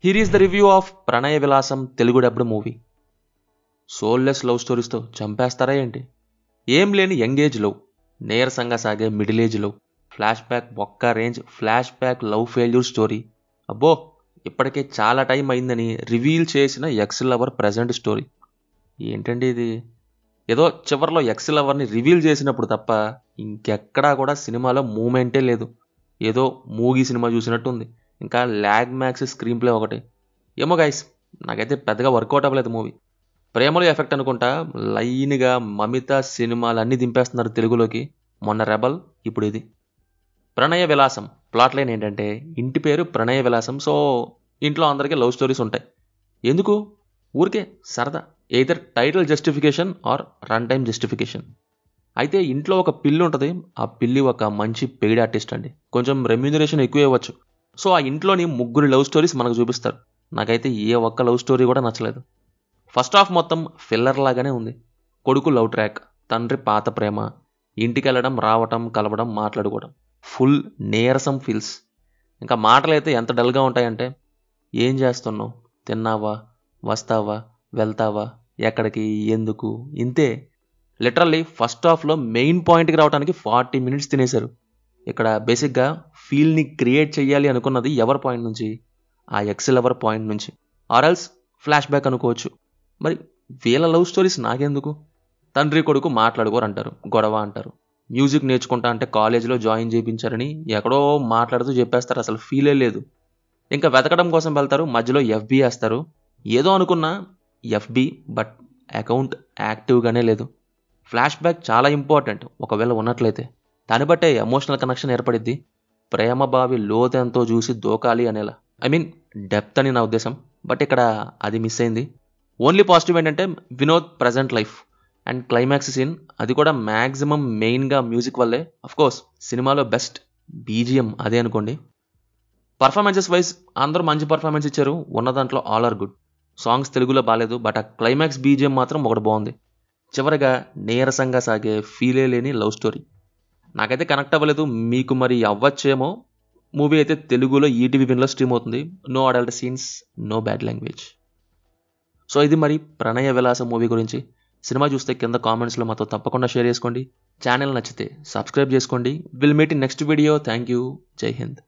Here is the review of Pranaya Vilasam Telugu dubbed movie. Soulless love స్టోరీస్తో చంపేస్తారా ఏంటి? ఏం లేని యంగ్ ఏజ్ లవ్, నీరసంగా సాగే middle age love, flashback ఒక్క range flashback love failure story. అబ్బో, ఇప్పటికే చాలా టైం అయిందని రివీల్ చేసిన ఎక్స్ లవర్ ప్రజెంట్ స్టోరీ. ఏంటండి ఇది? ఏదో చివరిలో ఎక్స్ లవర్ని రివీల్ చేసినప్పుడు తప్ప ఇంకెక్కడా కూడా సినిమాలో మూమెంటే లేదు. ఏదో మూవీ సినిమా చూసినట్టు ఉంది. ఇంకా ల్యాగ్ మ్యాక్స్ స్క్రీన్ ప్లే ఒకటి. ఏమో గైస్, నాకైతే పెద్దగా వర్కౌట్ అవ్వలేదు మూవీ. ప్రేమలో ఎఫెక్ట్ అనుకుంటా లైన్గా మమిత సినిమాలు అన్నీ దింపేస్తున్నారు తెలుగులోకి. మొన్న రెబల్, ఇప్పుడు ఇది. ప్రణయ విలాసం ప్లాట్ లైన్ ఏంటంటే, ఇంటి పేరు ప్రణయ విలాసం. సో ఇంట్లో అందరికీ లవ్ స్టోరీస్ ఉంటాయి. ఎందుకు? ఊరికే సరదా. Either title justification or run time justification. అయితే ఇంట్లో ఒక పిల్లి ఉంటుంది. ఆ పిల్లి ఒక మంచి పెయిడ్ ఆర్టిస్ట్ అండి. కొంచెం రెమ్యూనరేషన్ ఎక్కువ ఇవ్వచ్చు. సో ఆ ఇంట్లోని ముగ్గురు లవ్ స్టోరీస్ మనకు చూపిస్తారు. నాకైతే ఏ ఒక్క లవ్ స్టోరీ కూడా నచ్చలేదు. ఫస్ట్ హాఫ్ మొత్తం ఫిల్లర్ లాగానే ఉంది. కొడుకు లవ్ ట్రాక్, తండ్రి పాత ప్రేమ, ఇంటికి వెళ్ళడం, రావటం, కలవడం, మాట్లాడుకోవడం, ఫుల్ నీరసం ఫీల్స్. ఇంకా మాటలైతే ఎంత డల్గా ఉంటాయంటే, ఏం చేస్తున్నావు, తిన్నావా, వస్తావా, వెళ్తావా, ఎక్కడికి, ఎందుకు, ఇంతే. లిటరల్లీ ఫస్ట్ హాఫ్లో మెయిన్ పాయింట్కి రావడానికి 40 minutes తినేశారు. ఇక్కడ బేసిక్గా ఫీల్ని క్రియేట్ చేయాలి అనుకున్నది ఎవరి పాయింట్ నుంచి? ఆ ఎక్స్ లవర్ పాయింట్ నుంచి. ఆర్ఎల్స్ ఫ్లాష్ బ్యాక్ అనుకోవచ్చు. మరి వీళ్ళ లవ్ స్టోరీస్ నాకెందుకు? తండ్రి కొడుకు మాట్లాడుకోరు అంటారు, గొడవ అంటారు. మ్యూజిక్ నేర్చుకుంటా అంటే కాలేజీలో జాయిన్ చేయించారని ఎక్కడో మాట్లాడుతూ చెప్పేస్తారు, అసలు ఫీలే లేదు. ఇంకా వెతకడం కోసం వెళ్తారు, మధ్యలో ఎఫ్బి వేస్తారు. ఏదో అనుకున్నా ఎఫ్బి, బట్ అకౌంట్ యాక్టివ్గానే లేదు. ఫ్లాష్ బ్యాక్ చాలా ఇంపార్టెంట్ ఒకవేళ ఉన్నట్లయితే. దాన్ని బట్టే ఎమోషనల్ కనెక్షన్ ఏర్పడిద్ది. ప్రేమ బావి లోతెంతో చూసి దూకాలి అనేలా. ఐ మీన్ డెప్త్ అని నా ఉద్దేశం. బట్ ఇక్కడ అది మిస్ అయింది. ఓన్లీ పాజిటివ్ ఏంటంటే Vinod present life and climax scene, అది కూడా మ్యాక్సిమం మెయిన్గా మ్యూజిక్ వల్లే. అఫ్కోర్స్ సినిమాలో బెస్ట్ బీజిఎం అదే అనుకోండి. పర్ఫార్మెన్సెస్ వైజ్ అందరూ మంచి పర్ఫార్మెన్స్ ఇచ్చారు. ఉన్న దాంట్లో ఆల్ ఆర్ గుడ్. సాంగ్స్ తెలుగులో బాగాలేదు, బట్ ఆ క్లైమాక్స్ బీజిఎం మాత్రం ఒకటి బాగుంది. చివరిగా నీరసంగా సాగే ఫీలే లేని లవ్ స్టోరీ. నాకైతే కనెక్ట్ అవ్వలేదు. మీకు మరి అవ్వచ్చేమో. మూవీ అయితే తెలుగులో ఈటీవీ విన్లో స్ట్రీమ్ అవుతుంది. No adult scenes, no bad language. So ఇది మరి ప్రణయ విలాసం మూవీ గురించి. సినిమా చూస్తే కింద కామెంట్స్లో మాతో తప్పకుండా షేర్ చేసుకోండి. ఛానల్ నచ్చితే సబ్స్క్రైబ్ చేసుకోండి. Will meet in next video. Thank you. జై హింద్.